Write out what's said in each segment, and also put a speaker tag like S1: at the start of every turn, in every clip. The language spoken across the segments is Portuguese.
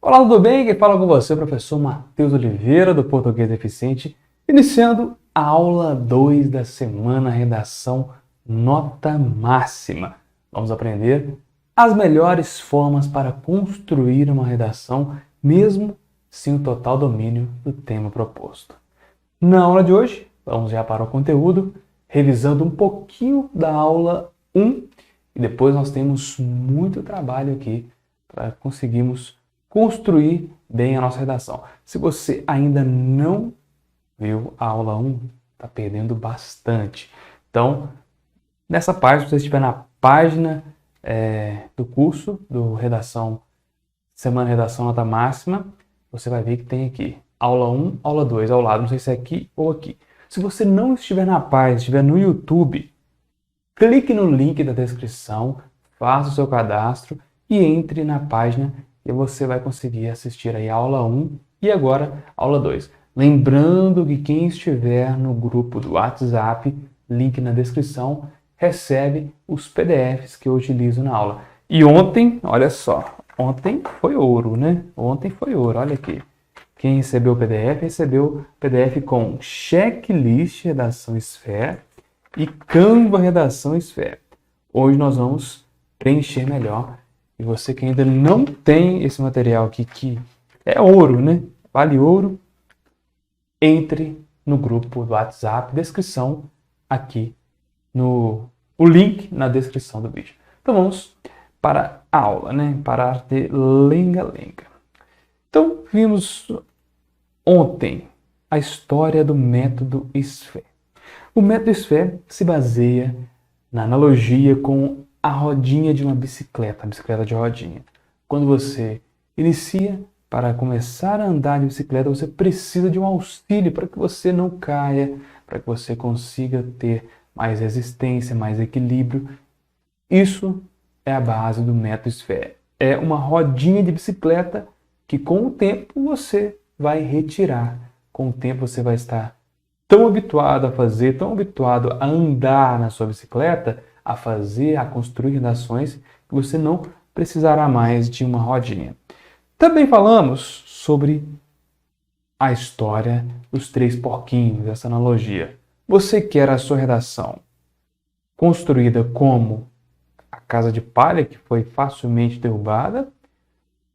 S1: Olá, tudo bem? Quem fala com você é o professor Matheus Oliveira, do Português Eficiente, iniciando a aula 2 da semana Redação Nota Máxima. Vamos aprender as melhores formas para construir uma redação, mesmo sem o total domínio do tema proposto. Na aula de hoje, vamos já para o conteúdo, revisando um pouquinho da aula 1, e depois nós temos muito trabalho aqui para conseguirmos construir bem a nossa redação. Se você ainda não viu a aula 1, está perdendo bastante. Então, nessa parte, se você estiver na página do curso do Semana Redação Nota Máxima, você vai ver que tem aqui aula 1, aula 2 ao lado, não sei se é aqui ou aqui. Se você não estiver na página, estiver no YouTube, clique no link da descrição, faça o seu cadastro e entre na página e você vai conseguir assistir aí a aula 1 e agora a aula 2. Lembrando que quem estiver no grupo do WhatsApp, link na descrição, recebe os PDFs que eu utilizo na aula. E ontem, olha só, ontem foi ouro, né? Ontem foi ouro, olha aqui. Quem recebeu o PDF, recebeu o PDF com checklist Redação SFE e Canva Redação SFE. Hoje nós vamos preencher melhor. E você que ainda não tem esse material aqui, que é ouro, né? Vale ouro, entre no grupo do WhatsApp, descrição aqui, o link na descrição do vídeo. Então vamos para a aula, né? Parar de lenga-lenga. Então vimos ontem a história do método SFE. O método SFE se baseia na analogia com a rodinha de uma bicicleta, a bicicleta de rodinha. Quando você inicia, para começar a andar de bicicleta, você precisa de um auxílio para que você não caia, para que você consiga ter mais resistência, mais equilíbrio. Isso é a base do método SFE. É uma rodinha de bicicleta que com o tempo você vai retirar. Com o tempo você vai estar tão habituado a fazer, tão habituado a andar na sua bicicleta, a fazer, a construir redações, que você não precisará mais de uma rodinha. Também falamos sobre a história dos 3 porquinhos, essa analogia. Você quer a sua redação construída como a casa de palha, que foi facilmente derrubada,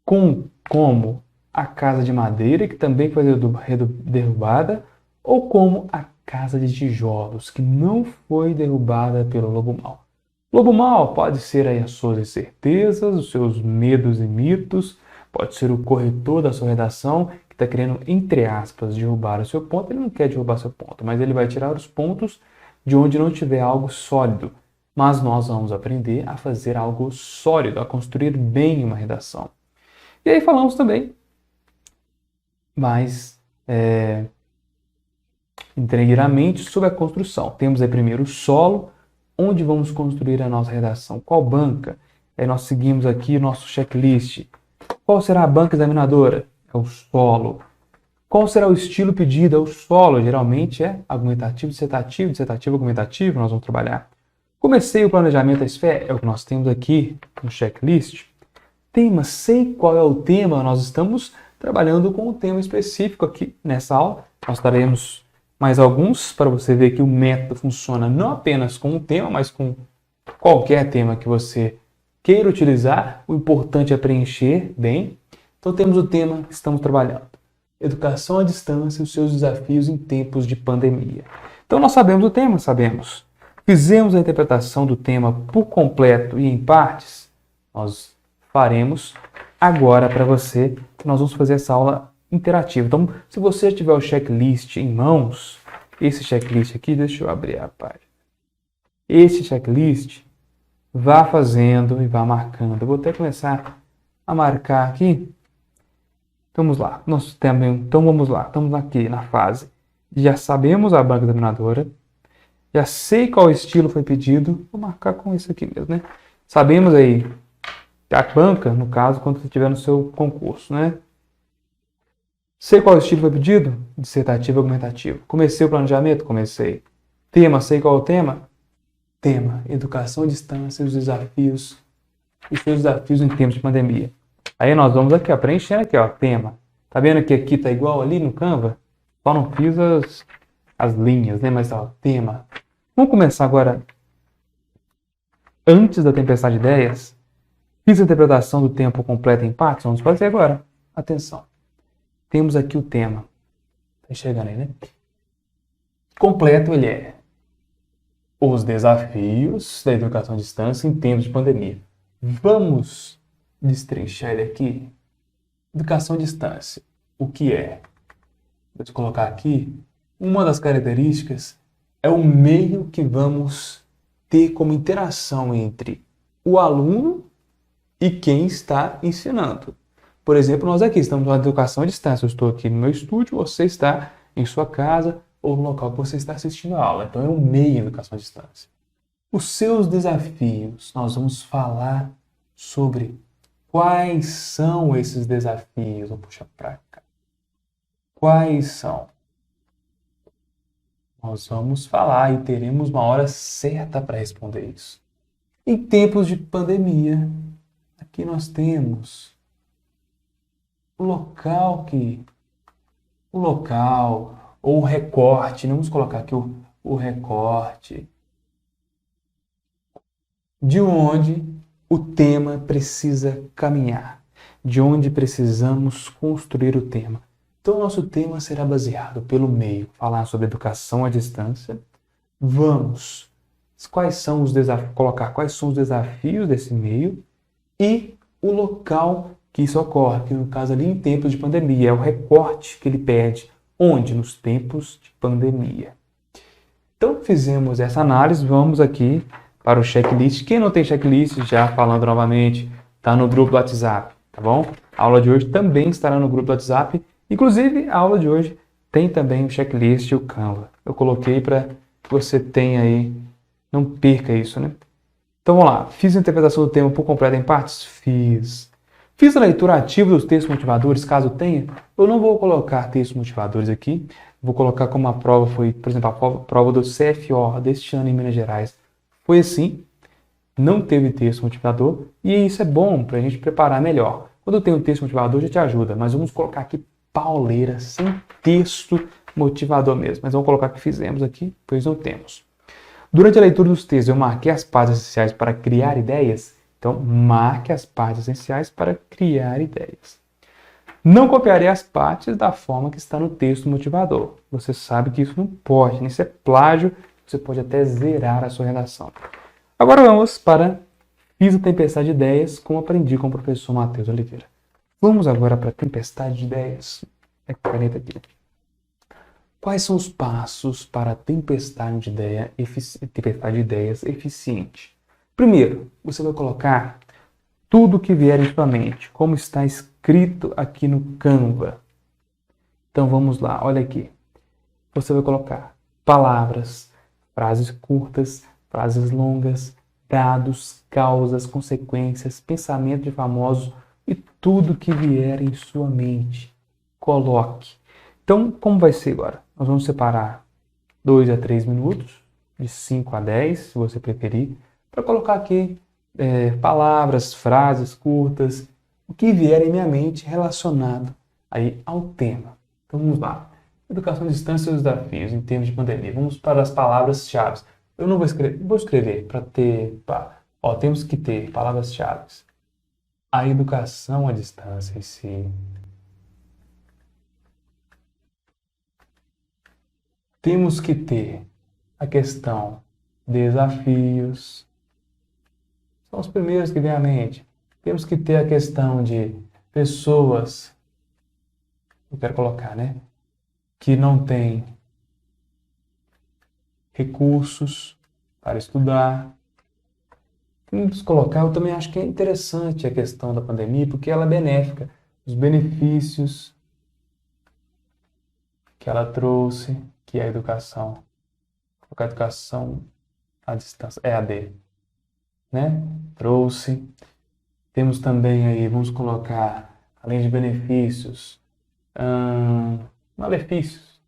S1: como a casa de madeira, que também foi derrubada, ou como a casa de tijolos, que não foi derrubada pelo lobo mau. Lobo mau pode ser aí as suas incertezas, os seus medos e mitos, pode ser o corretor da sua redação, que está querendo, entre aspas, derrubar o seu ponto. Ele não quer derrubar seu ponto, mas ele vai tirar os pontos de onde não tiver algo sólido. Mas nós vamos aprender a fazer algo sólido, a construir bem uma redação. E aí falamos também mais integralmente sobre a construção. Temos aí primeiro o solo, onde vamos construir a nossa redação. Qual banca? Aí nós seguimos aqui o nosso checklist. Qual será a banca examinadora? É o solo. Qual será o estilo pedido? É o solo. Geralmente é argumentativo, dissertativo, dissertativo, argumentativo. Nós vamos trabalhar. Comecei o planejamento SFE, é o que nós temos aqui no checklist. Tema, sei qual é o tema. Nós estamos trabalhando com um tema específico aqui nessa aula. Nós daremos mais alguns para você ver que o método funciona não apenas com um tema, mas com qualquer tema que você queira utilizar. O importante é preencher bem. Então temos o tema que estamos trabalhando. Educação à distância e os seus desafios em tempos de pandemia. Então nós sabemos o tema, sabemos. Fizemos a interpretação do tema por completo e em partes. Nós faremos agora para você, que nós vamos fazer essa aula interativa. Então, se você tiver o checklist em mãos, esse checklist aqui, deixa eu abrir a página. Esse checklist, vá fazendo e vá marcando. Eu vou até começar a marcar aqui. Vamos lá. Então vamos lá. Estamos aqui na fase. Já sabemos a banca examinadora. Já sei qual estilo foi pedido. Vou marcar com isso aqui mesmo, né? Sabemos aí a banca, no caso, quando você estiver no seu concurso, né? Sei qual estilo foi pedido? Dissertativo, argumentativo. Comecei o planejamento? Comecei. Tema, sei qual é o tema? Tema, educação à distância e os seus desafios em tempos de pandemia. Aí nós vamos aqui, ó, preenchendo aqui, ó, tema. Tá vendo que aqui tá igual ali no Canva? Só não fiz as linhas, né? Mas, ó, tema. Vamos começar agora. Antes da tempestade de ideias, fiz a interpretação do tempo completo em partes. Vamos fazer agora. Atenção. Temos aqui o tema. Tá enxergando aí, né? Completo ele é os desafios da educação à distância em tempos de pandemia. Vamos destrinchar ele aqui. Educação à distância. O que é? Vou te colocar aqui. Uma das características é o meio que vamos ter como interação entre o aluno e quem está ensinando. Por exemplo, nós aqui estamos na educação à distância. Eu estou aqui no meu estúdio, você está em sua casa ou no local que você está assistindo a aula. Então é um meio de educação à distância. Os seus desafios, nós vamos falar sobre quais são esses desafios. Vou puxar para cá. Quais são? Nós vamos falar e teremos uma hora certa para responder isso. Em tempos de pandemia, aqui nós temos o local ou o recorte, vamos colocar aqui o recorte, de onde o tema precisa caminhar, de onde precisamos construir o tema. Então, nosso tema será baseado pelo meio, falar sobre educação à distância. Vamos colocar quais são os desafios desse meio e o local que isso ocorre, que no caso ali em tempos de pandemia, é o recorte que ele pede, onde? Nos tempos de pandemia. Então, fizemos essa análise, vamos aqui para o checklist. Quem não tem checklist, já falando novamente, está no grupo do WhatsApp, tá bom? A aula de hoje também estará no grupo do WhatsApp. Inclusive, a aula de hoje tem também o checklist e o Canva. Eu coloquei para que você tenha aí, não perca isso, né? Então, vamos lá. Fiz a interpretação do tema por completo em partes? Fiz. Fiz a leitura ativa dos textos motivadores, caso tenha. Eu não vou colocar textos motivadores aqui. Vou colocar como a prova foi, por exemplo, a prova do CFO deste ano em Minas Gerais. Foi assim, não teve texto motivador, e isso é bom para a gente preparar melhor. Quando tem um texto motivador, já te ajuda, mas vamos colocar aqui pauleira, sem texto motivador mesmo. Mas vamos colocar que fizemos aqui, pois não temos. Durante a leitura dos textos, eu marquei as partes essenciais para criar ideias. Então, marque as partes essenciais para criar ideias. Não copiarei as partes da forma que está no texto motivador. Você sabe que isso não pode, isso é plágio, você pode até zerar a sua redação. Agora vamos para Fiz a Tempestade de Ideias, como aprendi com o professor Matheus Oliveira. Vamos agora para a Tempestade de Ideias. É a caneta aqui. Quais são os passos para a tempestade de ideias eficiente? Primeiro, você vai colocar tudo que vier em sua mente, como está escrito aqui no Canva. Então vamos lá, olha aqui. Você vai colocar palavras, frases curtas, frases longas, dados, causas, consequências, pensamento de famosos e tudo que vier em sua mente. Coloque. Então, como vai ser agora? Nós vamos separar 2 a 3 minutos, de 5 a 10, se você preferir, para colocar aqui palavras, frases curtas, o que vier em minha mente relacionado aí ao tema. Então, vamos lá. Educação à distância e os desafios em termos de pandemia. Vamos para as palavras-chave. Eu não vou escrever, vou escrever para ter... temos que ter palavras-chave. A educação à distância em si. Temos que ter a questão desafios. São os primeiros que vêm à mente. Temos que ter a questão de pessoas, eu quero colocar, né? Que não têm recursos para estudar. Temos que colocar, eu também acho que é interessante a questão da pandemia, porque ela é benéfica. Os benefícios que ela trouxe, que é a educação. Colocar a educação à distância, EAD, né? Trouxe. Temos também aí, vamos colocar, além de benefícios, malefícios.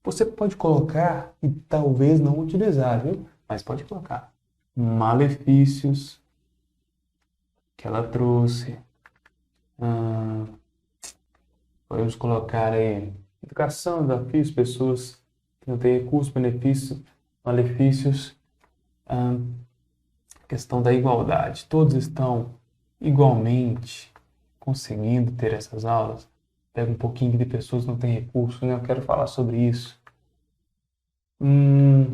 S1: Você pode colocar e talvez não utilizar, viu? Mas pode colocar malefícios que ela trouxe. Ah, podemos colocar aí educação, desafios, pessoas que não têm recursos, benefícios, malefícios. Ah, questão da igualdade. Todos estão igualmente conseguindo ter essas aulas. Pega um pouquinho de pessoas que não têm recursos, né? Eu quero falar sobre isso.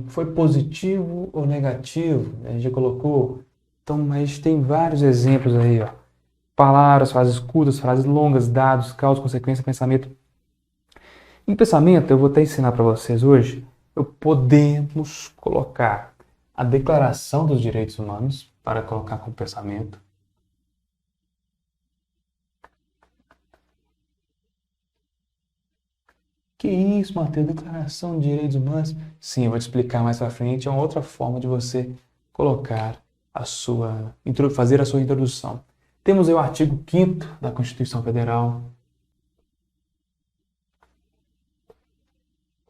S1: Foi positivo ou negativo? A gente já colocou. Então, mas tem vários exemplos aí, ó. Palavras, frases curtas, frases longas, dados, causa, consequência, pensamento. Em pensamento, eu vou até ensinar para vocês hoje, podemos colocar a Declaração dos Direitos Humanos para colocar como pensamento. Que isso, Matheus? Declaração de Direitos Humanos? Sim, eu vou te explicar mais para frente. É uma outra forma de você colocar fazer a sua introdução. Temos aí o artigo 5º da Constituição Federal,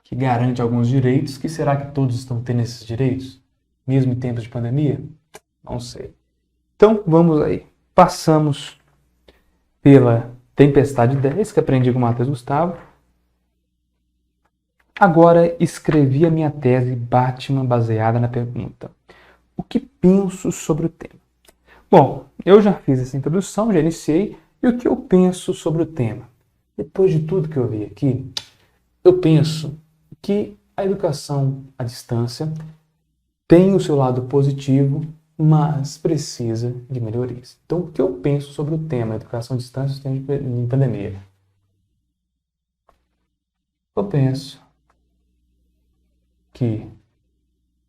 S1: que garante alguns direitos. Que será que todos estão tendo esses direitos? Mesmo em tempos de pandemia? Não sei. Então, vamos aí. Passamos pela Tempestade 10, que aprendi com o Matheus Gustavo. Agora escrevi a minha tese Batman baseada na pergunta: o que penso sobre o tema? Bom, eu já fiz essa introdução, já iniciei, e o que eu penso sobre o tema? Depois de tudo que eu vi aqui, eu penso que a educação à distância tem o seu lado positivo, mas precisa de melhorias. Então, o que eu penso sobre o tema educação à distância em pandemia? Eu penso que,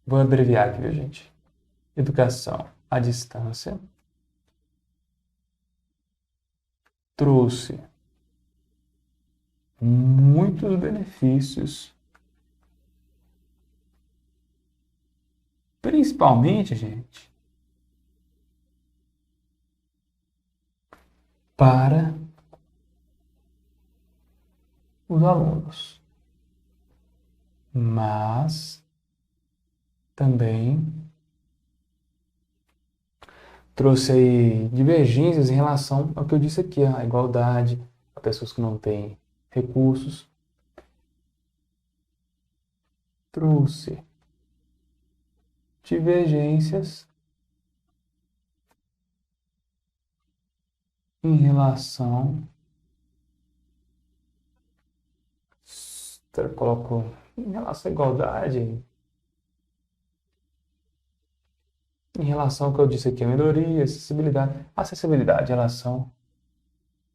S1: vou abreviar aqui, viu, gente? Educação à distância trouxe muitos benefícios, principalmente, gente, para os alunos, mas também trouxe aí divergências em relação ao que eu disse aqui, a igualdade, a pessoas que não têm recursos. Trouxe divergências em relação, eu coloco em relação à igualdade, em relação ao que eu disse aqui, a melhoria, acessibilidade em relação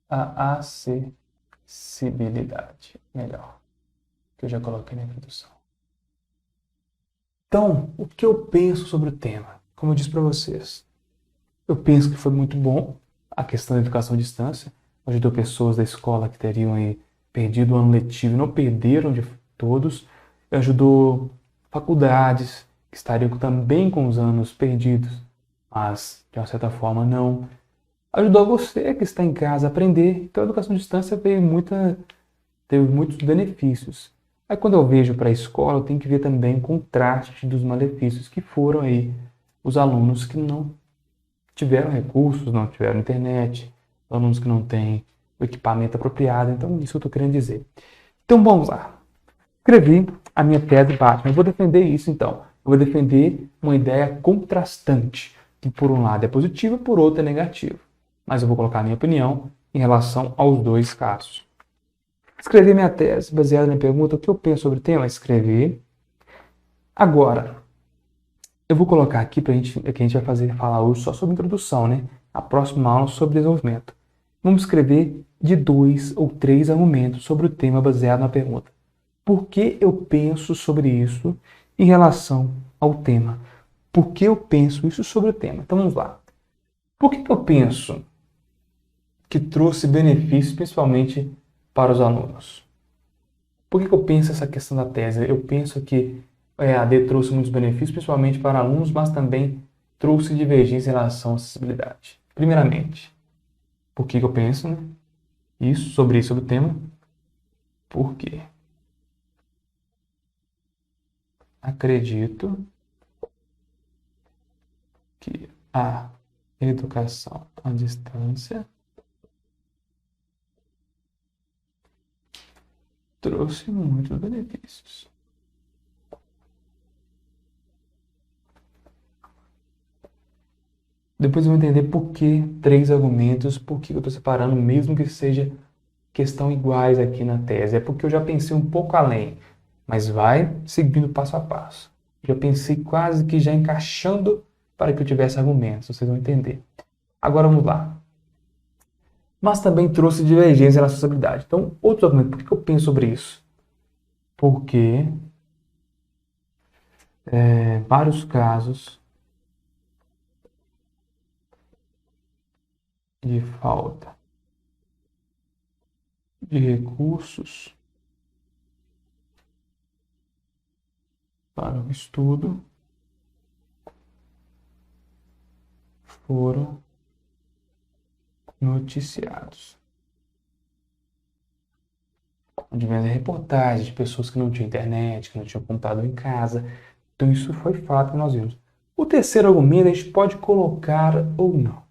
S1: à acessibilidade, melhor, que eu já coloquei na introdução. Então, o que eu penso sobre o tema? Como eu disse para vocês, eu penso que foi muito bom a questão da educação à distância, ajudou pessoas da escola que teriam aí perdido o ano letivo e não perderam de todos, ajudou faculdades que estariam também com os anos perdidos, mas de uma certa forma não. Ajudou você que está em casa a aprender. Então a educação à distância teve muitos benefícios. Aí quando eu vejo para a escola, eu tenho que ver também o contraste dos malefícios que foram aí os alunos que não tiveram recursos, não tiveram internet, alunos que não têm o equipamento apropriado. Então, isso eu estou querendo dizer. Então, vamos lá. Escrevi a minha tese Batman. Eu vou defender isso, então. Eu vou defender uma ideia contrastante, que por um lado é positiva, por outro é negativa. Mas eu vou colocar a minha opinião em relação aos dois casos. Escrevi minha tese baseada na pergunta: o que eu penso sobre o tema? Escrevi. Agora, eu vou colocar aqui que a gente vai falar hoje só sobre introdução, né? A próxima aula sobre desenvolvimento. Vamos escrever de 2 ou 3 argumentos sobre o tema baseado na pergunta: por que eu penso sobre isso em relação ao tema? Por que eu penso isso sobre o tema? Então vamos lá. Por que eu penso que trouxe benefícios principalmente para os alunos? Por que eu penso essa questão da tese? Eu penso que a EAD trouxe muitos benefícios, principalmente para alunos, mas também trouxe divergência em relação à acessibilidade. Primeiramente, por que eu penso, né? Sobre o tema? Por quê? Acredito que a educação à distância trouxe muitos benefícios. Depois eu vou entender por que 3 argumentos, por que eu estou separando, mesmo que seja questão iguais aqui na tese. É porque eu já pensei um pouco além, mas vai seguindo passo a passo. Já pensei quase que já encaixando para que eu tivesse argumentos, vocês vão entender. Agora vamos lá. Mas também trouxe divergência na responsabilidade. Então, outro argumento, por que eu penso sobre isso? Porque vários casos de falta de recursos para o estudo foram noticiados. Onde vem reportagens de pessoas que não tinham internet, que não tinham computador em casa. Então isso foi fato que nós vimos. O terceiro argumento a gente pode colocar ou não.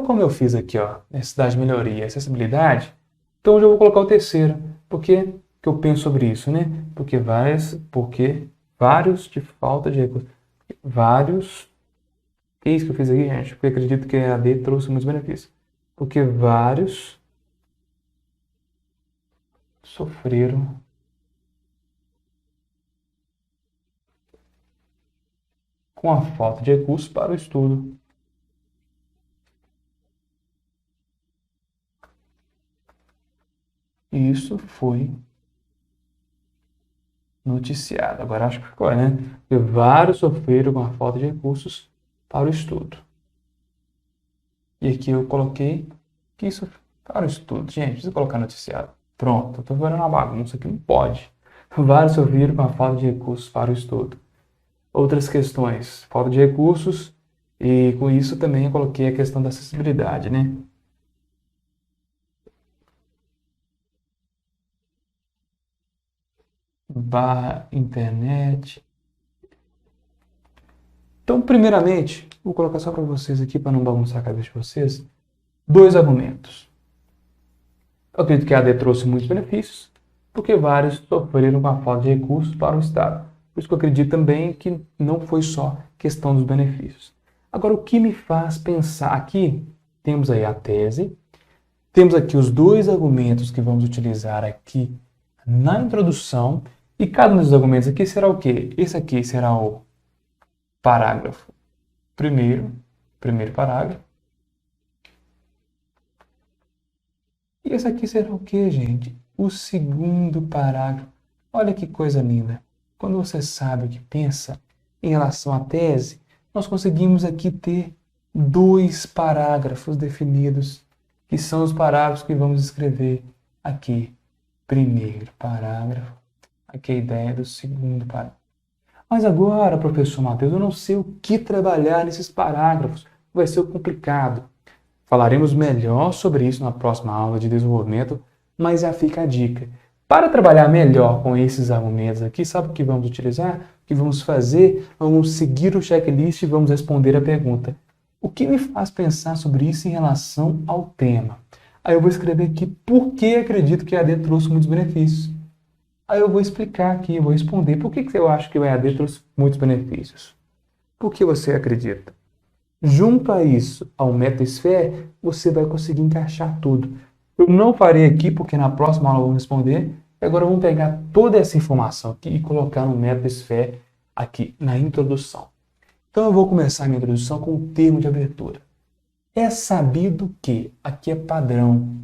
S1: Como eu fiz aqui, ó, necessidade de melhoria e acessibilidade, então eu já vou colocar o terceiro. Por que eu penso sobre isso, né? Porque vários de falta de recursos. Vários. Que é isso que eu fiz aqui, gente? Porque acredito que a AD trouxe muitos benefícios. Porque vários sofreram com a falta de recursos para o estudo. E isso foi noticiado. Agora acho que ficou, né? Porque vários sofreram com a falta de recursos para o estudo. E aqui eu coloquei que isso para o estudo. Gente, precisa colocar noticiado. Pronto, eu estou fazendo uma bagunça aqui, não pode. Vários sofreram com a falta de recursos para o estudo. Outras questões, falta de recursos, e com isso também eu coloquei a questão da acessibilidade, né? Barra internet. Então, primeiramente, vou colocar só para vocês aqui, para não bagunçar a cabeça de vocês, 2 argumentos. Eu acredito que a AD trouxe muitos benefícios, porque vários sofreram com a falta de recursos para o Estado. Por isso que eu acredito também que não foi só questão dos benefícios. Agora, o que me faz pensar aqui, temos aí a tese, temos aqui os 2 argumentos que vamos utilizar aqui na introdução, e cada um desses argumentos aqui será o quê? Esse aqui será o parágrafo primeiro parágrafo. E esse aqui será o quê, gente? O segundo parágrafo. Olha que coisa linda. Quando você sabe o que pensa em relação à tese, nós conseguimos aqui ter 2 parágrafos definidos, que são os parágrafos que vamos escrever aqui. Primeiro parágrafo. Aqui a ideia do segundo parágrafo. Mas agora, professor Matheus, eu não sei o que trabalhar nesses parágrafos. Vai ser complicado. Falaremos melhor sobre isso na próxima aula de desenvolvimento, mas já fica a dica. Para trabalhar melhor com esses argumentos aqui, sabe o que vamos utilizar? O que vamos fazer? Vamos seguir o checklist e vamos responder a pergunta: o que me faz pensar sobre isso em relação ao tema? Aí eu vou escrever aqui por que acredito que a AD trouxe muitos benefícios. Aí eu vou explicar aqui, eu vou responder por que eu acho que o EAD trouxe muitos benefícios. Por que você acredita? Junto a isso, ao método SFAIR, você vai conseguir encaixar tudo. Eu não farei aqui, porque na próxima aula eu vou responder. E agora vamos pegar toda essa informação aqui e colocar no método SFAIR aqui na introdução. Então eu vou começar a minha introdução com o termo de abertura. É sabido que, aqui é padrão,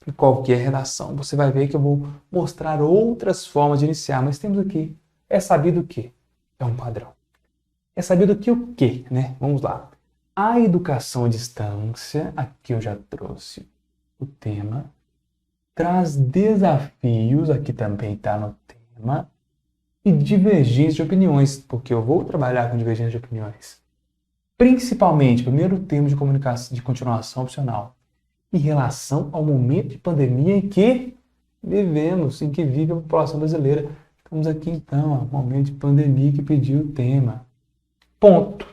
S1: em qualquer redação. Você vai ver que eu vou mostrar outras formas de iniciar, mas temos aqui, é sabido que, é um padrão. É sabido que o quê, né? Vamos lá. A educação à distância, aqui eu já trouxe o tema, traz desafios, aqui também está no tema, e divergência de opiniões, porque eu vou trabalhar com divergência de opiniões. Principalmente, primeiro termo de comunicação de continuação opcional, em relação ao momento de pandemia em que vivemos, em que vive a população brasileira. Estamos aqui então, momento de pandemia que pediu o tema. Ponto.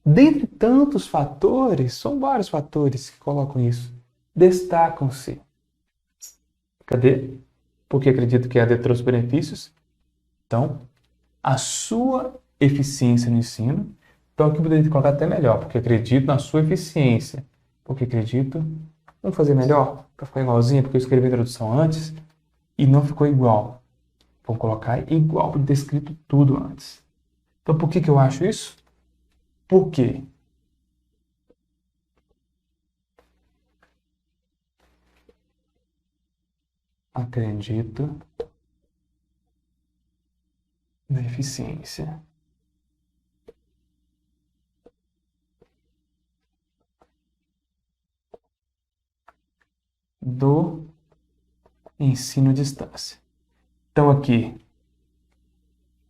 S1: Dentre tantos fatores, são vários fatores que colocam isso, destacam-se. Cadê? porque acredito que a AD trouxe benefícios. Então, a sua eficiência no ensino. Então, aqui eu poderia colocar até melhor, porque acredito na sua eficiência. Porque acredito... Vamos fazer melhor, para ficar igualzinho, porque eu escrevi a introdução antes e não ficou igual. Vamos colocar igual, por ter escrito tudo antes. Então, por que eu acho isso? Por quê? Acredito na eficiência do ensino à distância. Então, aqui,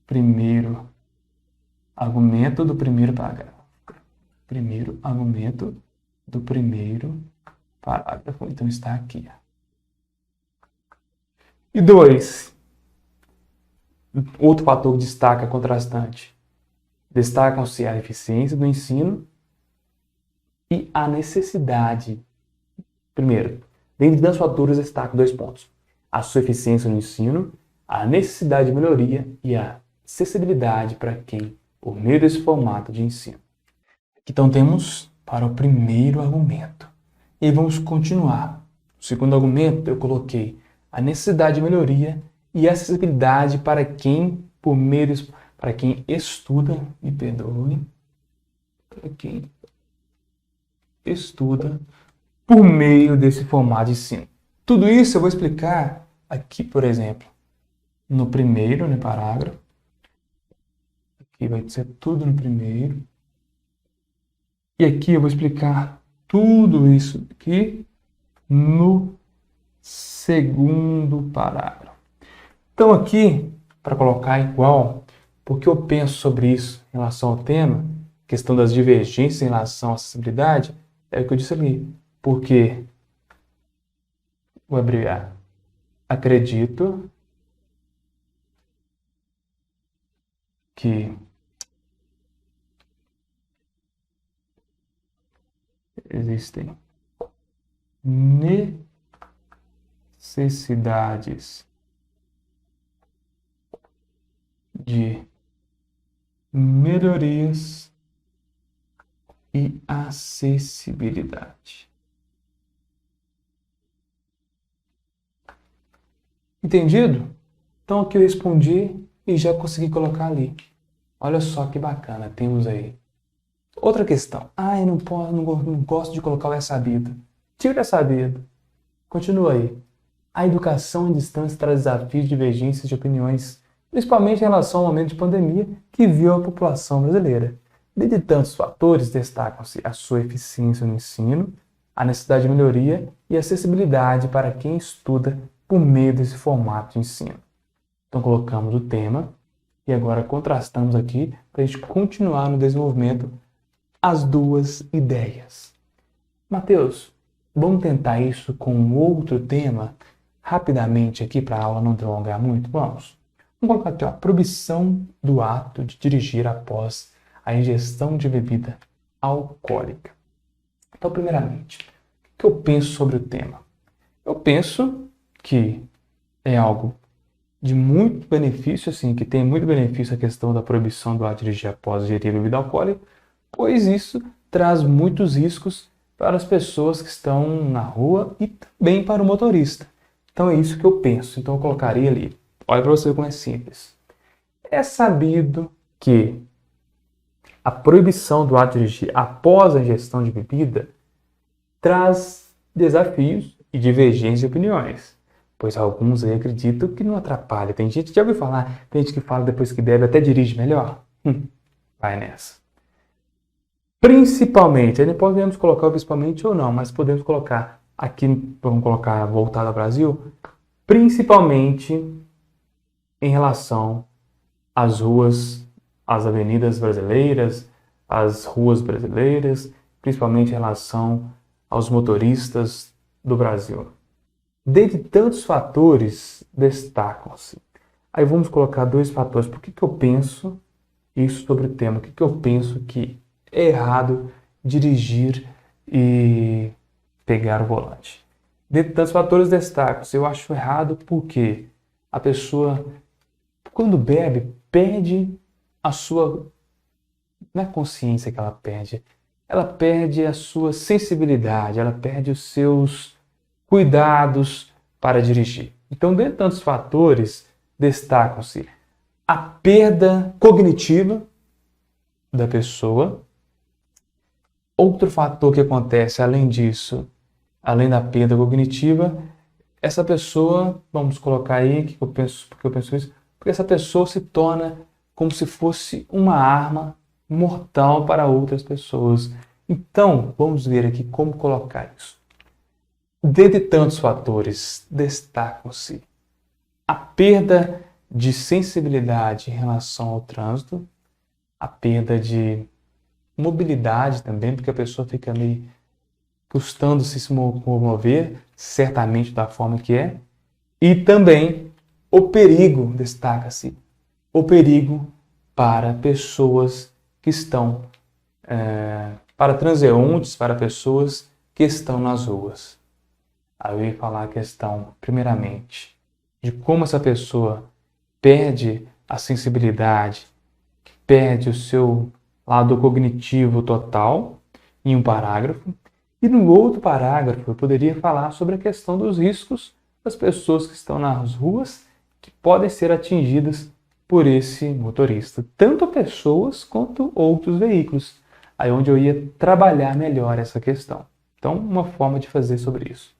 S1: primeiro argumento do primeiro parágrafo. Primeiro argumento do primeiro parágrafo. Então, está aqui. E 2. Outro fator que destaca contrastante. Destacam-se a eficiência do ensino e a necessidade. Primeiro, dentre dos fatores destaca 2 pontos. A sua eficiência no ensino, a necessidade de melhoria e a acessibilidade para quem, por meio desse formato de ensino. Então temos para o primeiro argumento. E vamos continuar. O segundo argumento eu coloquei a necessidade de melhoria e acessibilidade para quem, por meio desse, para quem estuda, me perdoe, para quem estuda por meio desse formato de ensino. Tudo isso eu vou explicar aqui, por exemplo, no primeiro, no parágrafo. Aqui vai ser tudo no primeiro. E aqui eu vou explicar tudo isso aqui no segundo parágrafo. Então aqui, para colocar igual, porque eu penso sobre isso em relação ao tema, questão das divergências em relação à acessibilidade, é o que eu disse ali. Porque, vou abreviar, acredito que existem necessidades de melhorias e acessibilidade. Entendido? Então aqui eu respondi e já consegui colocar ali. Olha só que bacana, temos aí. Outra questão. Eu não gosto de colocar o é sabido. Tira é sabido. Continua aí. A educação à distância traz desafios de divergências de opiniões, principalmente em relação ao momento de pandemia que viu a população brasileira. Dentre tantos fatores, destacam-se a sua eficiência no ensino, a necessidade de melhoria e acessibilidade para quem estuda por meio desse formato de ensino. Então colocamos o tema e agora contrastamos aqui para a gente continuar no desenvolvimento as duas ideias. Mateus, vamos tentar isso com outro tema rapidamente aqui para a aula não prolongar muito? Vamos colocar aqui, proibição do ato de dirigir após a ingestão de bebida alcoólica. Então, primeiramente, o que eu penso sobre o tema? Eu penso que é algo de muito benefício, assim, que tem muito benefício a questão da proibição do ato de dirigir após ingerir bebida alcoólica, pois isso traz muitos riscos para as pessoas que estão na rua e também para o motorista. Então é isso que eu penso. Então eu colocaria ali. Olha para você como é simples. É sabido que a proibição do ato de dirigir após a ingestão de bebida traz desafios e divergências de opiniões, pois alguns aí acreditam que não atrapalha. Tem gente que já ouviu falar, tem gente que fala depois que bebe até dirige melhor. Vai nessa. Principalmente, aí não podemos colocar principalmente ou não, mas podemos colocar aqui, vamos colocar voltado ao Brasil, principalmente em relação às ruas, às avenidas brasileiras, às ruas brasileiras, principalmente em relação aos motoristas do Brasil. Dentre tantos fatores, destacam-se. Aí vamos colocar 2 fatores. Por que eu penso isso sobre o tema? Por que eu penso que é errado dirigir e pegar o volante? Dentre tantos fatores, destacam-se. Eu acho errado porque A pessoa, quando bebe, perde a sua... Não é consciência que ela perde a sua sensibilidade, ela perde os seus cuidados para dirigir. Então, dentre tantos fatores, destacam-se a perda cognitiva da pessoa. Outro fator que acontece, além disso, além da perda cognitiva, essa pessoa, vamos colocar aí, porque eu penso isso, porque essa pessoa se torna como se fosse uma arma mortal para outras pessoas. Então, vamos ver aqui como colocar isso. Dentre tantos fatores, destacam-se a perda de sensibilidade em relação ao trânsito, a perda de mobilidade também, porque a pessoa fica meio custando se mover, certamente da forma que é, e também o perigo, destaca-se, o perigo para pessoas que estão, para transeuntes, para pessoas que estão nas ruas. Aí eu ia falar a questão, primeiramente, de como essa pessoa perde a sensibilidade, perde o seu lado cognitivo total, em um parágrafo. E no outro parágrafo eu poderia falar sobre a questão dos riscos das pessoas que estão nas ruas, que podem ser atingidas por esse motorista, tanto pessoas quanto outros veículos. Aí onde eu ia trabalhar melhor essa questão. Então, uma forma de fazer sobre isso.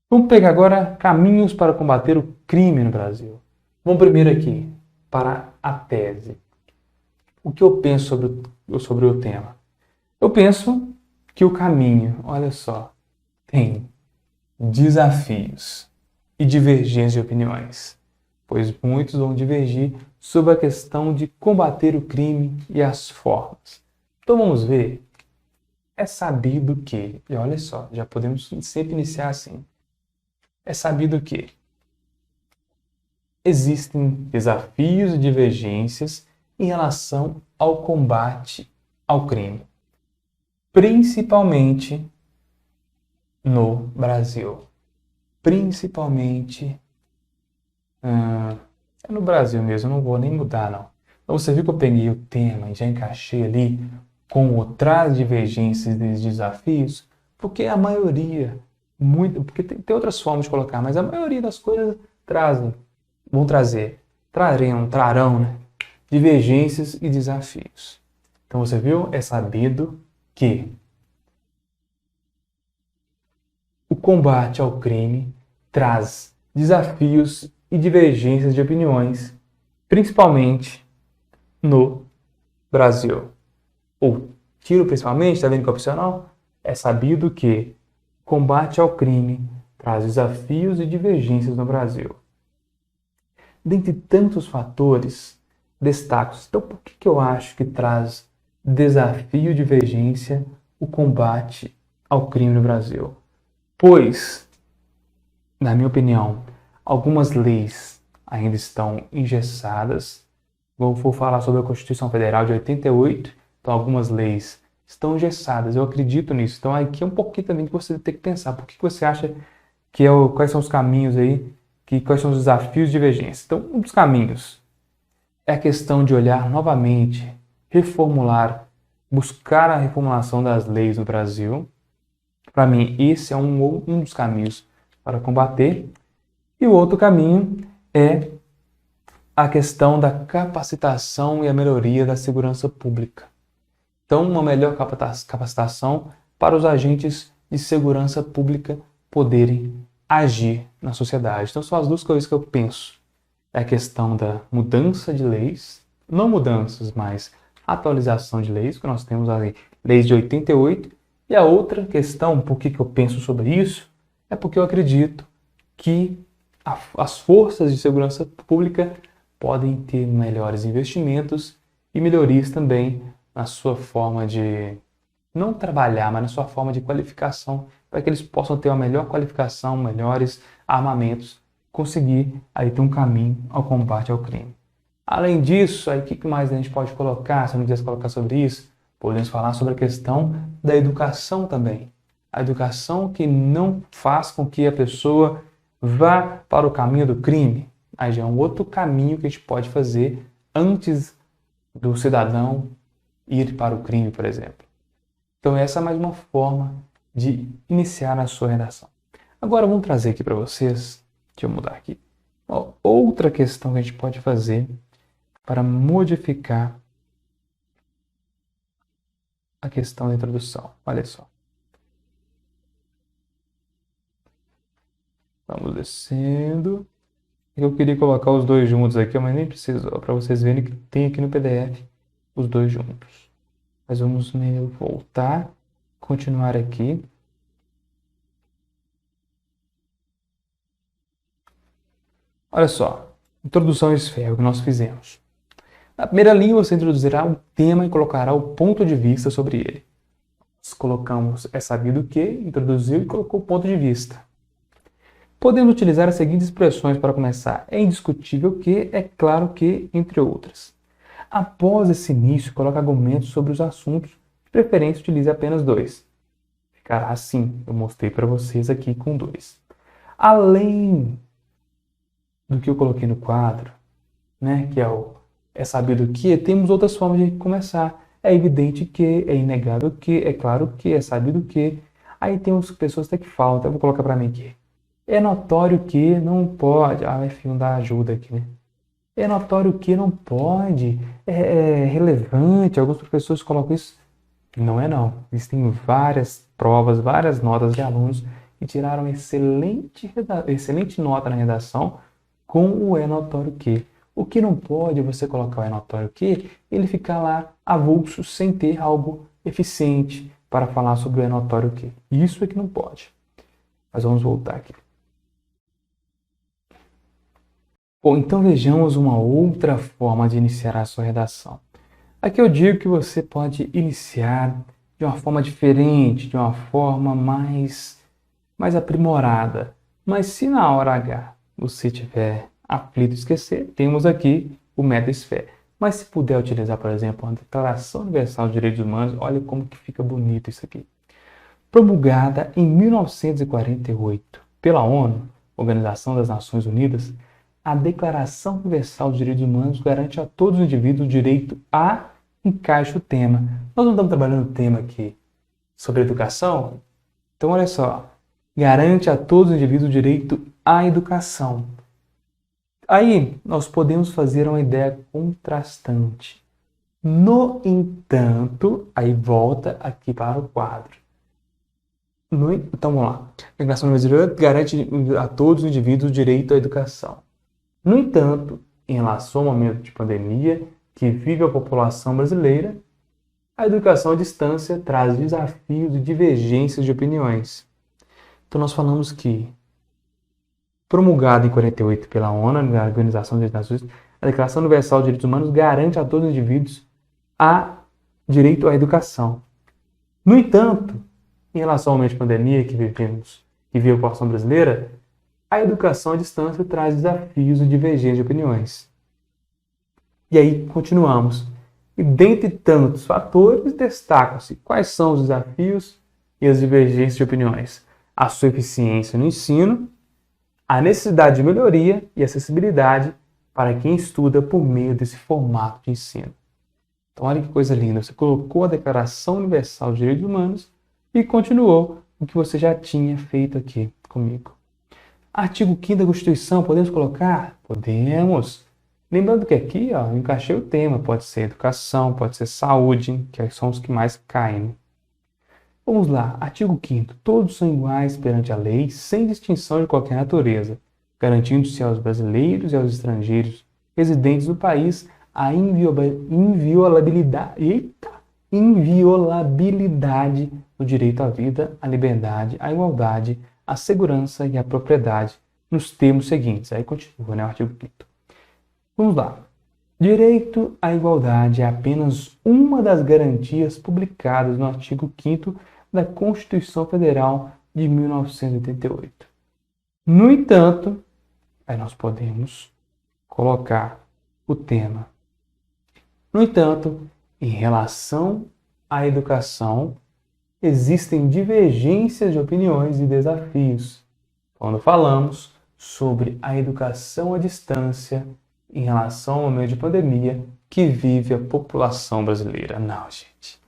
S1: Vamos pegar agora caminhos para combater o crime no Brasil. Vamos primeiro aqui para a tese. O que eu penso sobre o tema? Eu penso que o caminho, olha só, tem desafios e divergências de opiniões, pois muitos vão divergir sobre a questão de combater o crime e as formas. Então vamos ver. É sabido que, e olha só, já podemos sempre iniciar assim. É sabido que existem desafios e divergências em relação ao combate ao crime, principalmente no Brasil. Principalmente é no Brasil mesmo, eu não vou nem mudar não. Então você viu que eu peguei o tema e já encaixei ali com outras divergências e desafios, porque a maioria, porque tem outras formas de colocar, mas a maioria das coisas trarão, né? Divergências e desafios. Então você viu? É sabido que o combate ao crime traz desafios e divergências de opiniões, principalmente no Brasil. Ou tiro principalmente, está vendo que é opcional? É sabido que o combate ao crime traz desafios e divergências no Brasil. Dentre tantos fatores, destaco. Então, por que eu acho que traz desafio e divergência o combate ao crime no Brasil? Pois, na minha opinião, algumas leis ainda estão engessadas. Vou falar sobre a Constituição Federal de 88, então algumas leis estão engessadas, eu acredito nisso. Então aqui é um pouquinho também que você tem que pensar. Por que você acha que quais são os caminhos aí, quais são os desafios de divergência? Então, um dos caminhos é a questão de olhar novamente, reformular, buscar a reformulação das leis no Brasil. Para mim, esse é um dos caminhos para combater. E o outro caminho é a questão da capacitação e a melhoria da segurança pública. Então, uma melhor capacitação para os agentes de segurança pública poderem agir na sociedade. Então, são as duas coisas que eu penso. É a questão da mudança de leis, não mudanças, mas atualização de leis, que nós temos a lei de 88. E a outra questão, por que eu penso sobre isso, é porque eu acredito que as forças de segurança pública podem ter melhores investimentos e melhorias também na sua forma de não trabalhar, mas na sua forma de qualificação, para que eles possam ter uma melhor qualificação, melhores armamentos, conseguir aí ter um caminho ao combate ao crime. Além disso, aí o que mais a gente pode colocar, se não quisesse colocar sobre isso, podemos falar sobre a questão da educação também. A educação que não faz com que a pessoa vá para o caminho do crime. Aí já é um outro caminho que a gente pode fazer antes do cidadão ir para o crime, por exemplo. Então essa é mais uma forma de iniciar a sua redação. Agora vamos trazer aqui para vocês, deixa eu mudar aqui, uma outra questão que a gente pode fazer para modificar a questão da introdução. Olha só. Vamos descendo. Eu queria colocar os dois juntos aqui, mas nem preciso, para vocês verem que tem aqui no PDF os dois juntos. Mas vamos voltar, continuar aqui. Olha só, introdução à esfera, o que nós fizemos. Na primeira linha, você introduzirá o tema e colocará o ponto de vista sobre ele. Nós colocamos é sabido que, introduziu e colocou o ponto de vista. Podemos utilizar as seguintes expressões para começar. É indiscutível que, é claro que, entre outras. Após esse início, coloque argumentos sobre os assuntos, de preferência utilize apenas 2. Ficará assim, eu mostrei para vocês aqui com 2. Além do que eu coloquei no quadro, né, que é sabido que, temos outras formas de começar. É evidente que, é inegável que, é claro que, é sabido que. Aí temos pessoas até que faltam, eu vou colocar para mim aqui. É notório que não pode. Ah, F1 dá ajuda aqui, né? É notório que não pode. É relevante. Alguns professores colocam isso. Não é não. Existem várias provas, várias notas de alunos que tiraram excelente nota na redação com o é notório que. O que não pode é você colocar o é notório que, ele ficar lá avulso sem ter algo eficiente para falar sobre o é notório que. Isso é que não pode. Mas vamos voltar aqui. Bom, então vejamos uma outra forma de iniciar a sua redação. Aqui eu digo que você pode iniciar de uma forma diferente, de uma forma mais aprimorada. Mas se na hora H você tiver aflito esquecer, temos aqui o método SFE. Mas se puder utilizar, por exemplo, a Declaração Universal dos Direitos Humanos, olha como que fica bonito isso aqui. Promulgada em 1948 pela ONU, Organização das Nações Unidas, a Declaração Universal dos Direitos Humanos garante a todos os indivíduos o direito a encaixe o tema. Nós não estamos trabalhando o tema aqui sobre educação? Então, olha só. Garante a todos os indivíduos o direito à educação. Aí, nós podemos fazer uma ideia contrastante. No entanto, aí volta aqui para o quadro. Então, vamos lá. A Declaração Universal garante a todos os indivíduos o direito à educação. No entanto, em relação ao momento de pandemia que vive a população brasileira, a educação à distância traz desafios e divergências de opiniões. Então nós falamos que, promulgada em 48 pela ONU, a Organização das Nações Unidas, a Declaração Universal dos Direitos Humanos garante a todos os indivíduos o direito à educação. No entanto, em relação ao momento de pandemia que vive a população brasileira, a educação à distância traz desafios e divergências de opiniões. E aí, continuamos. E dentre tantos fatores, destacam-se quais são os desafios e as divergências de opiniões. A sua eficiência no ensino, a necessidade de melhoria e acessibilidade para quem estuda por meio desse formato de ensino. Então, olha que coisa linda. Você colocou a Declaração Universal dos Direitos Humanos e continuou o que você já tinha feito aqui comigo. Artigo 5º da Constituição, podemos colocar? Podemos. Lembrando que aqui, eu encaixei o tema. Pode ser educação, pode ser saúde, que são os que mais caem. Vamos lá. Artigo 5º. Todos são iguais perante a lei, sem distinção de qualquer natureza, garantindo-se aos brasileiros e aos estrangeiros residentes do país a inviolabilidade do direito à vida, à liberdade, à igualdade, à segurança e à propriedade, nos termos seguintes. Aí continua, né, o artigo 5º. Vamos lá. Direito à igualdade é apenas uma das garantias publicadas no artigo 5º da Constituição Federal de 1988. No entanto, aí nós podemos colocar o tema. No entanto, em relação à educação, existem divergências de opiniões e desafios quando falamos sobre a educação à distância em relação ao momento de pandemia que vive a população brasileira. Não, gente.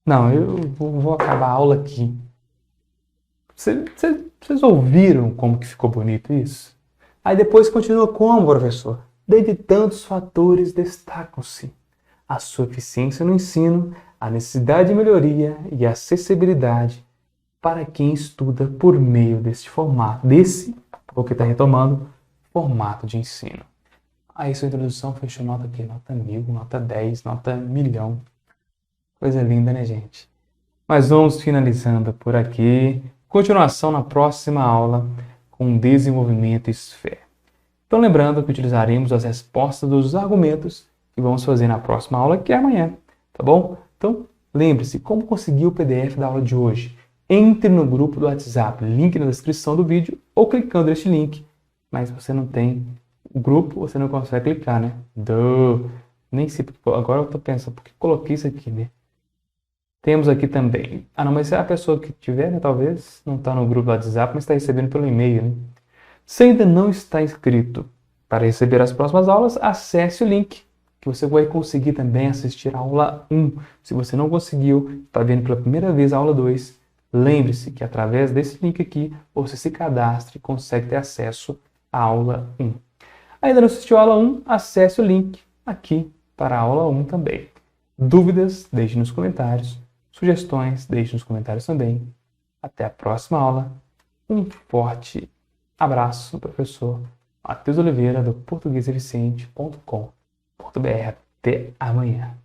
S1: Não, eu vou acabar a aula aqui. Vocês ouviram como que ficou bonito isso? Aí depois continua como, professor? Dentre tantos fatores destacam-se a sua eficiência no ensino, a necessidade de melhoria e a acessibilidade para quem estuda por meio deste formato, porque está retomando, formato de ensino. Aí sua introdução fechou nota aqui, nota 1000, nota 10, nota 1.000.000. Coisa linda, né, gente? Mas vamos finalizando por aqui. Continuação na próxima aula com desenvolvimento e fé. Então lembrando que utilizaremos as respostas dos argumentos que vamos fazer na próxima aula, que é amanhã, tá bom? Então lembre-se, como conseguir o PDF da aula de hoje? Entre no grupo do WhatsApp, link na descrição do vídeo, ou clicando neste link. Mas você não tem o grupo, você não consegue clicar, né? Nem sei, agora eu tô pensando, por que coloquei isso aqui, né? Temos aqui também, não, mas se a pessoa que tiver, né, talvez não está no grupo do WhatsApp, mas está recebendo pelo e-mail, né? Se ainda não está inscrito para receber as próximas aulas, acesse o link, que você vai conseguir também assistir a aula 1. Se você não conseguiu, está vendo pela primeira vez a aula 2, lembre-se que através desse link aqui, você se cadastra e consegue ter acesso à aula 1. Ainda não assistiu a aula 1? Acesse o link aqui para a aula 1 também. Dúvidas, deixe nos comentários. Sugestões, deixe nos comentários também. Até a próxima aula. Um forte abraço, professor Matheus Oliveira, do portugueseficiente.com.br. Até amanhã.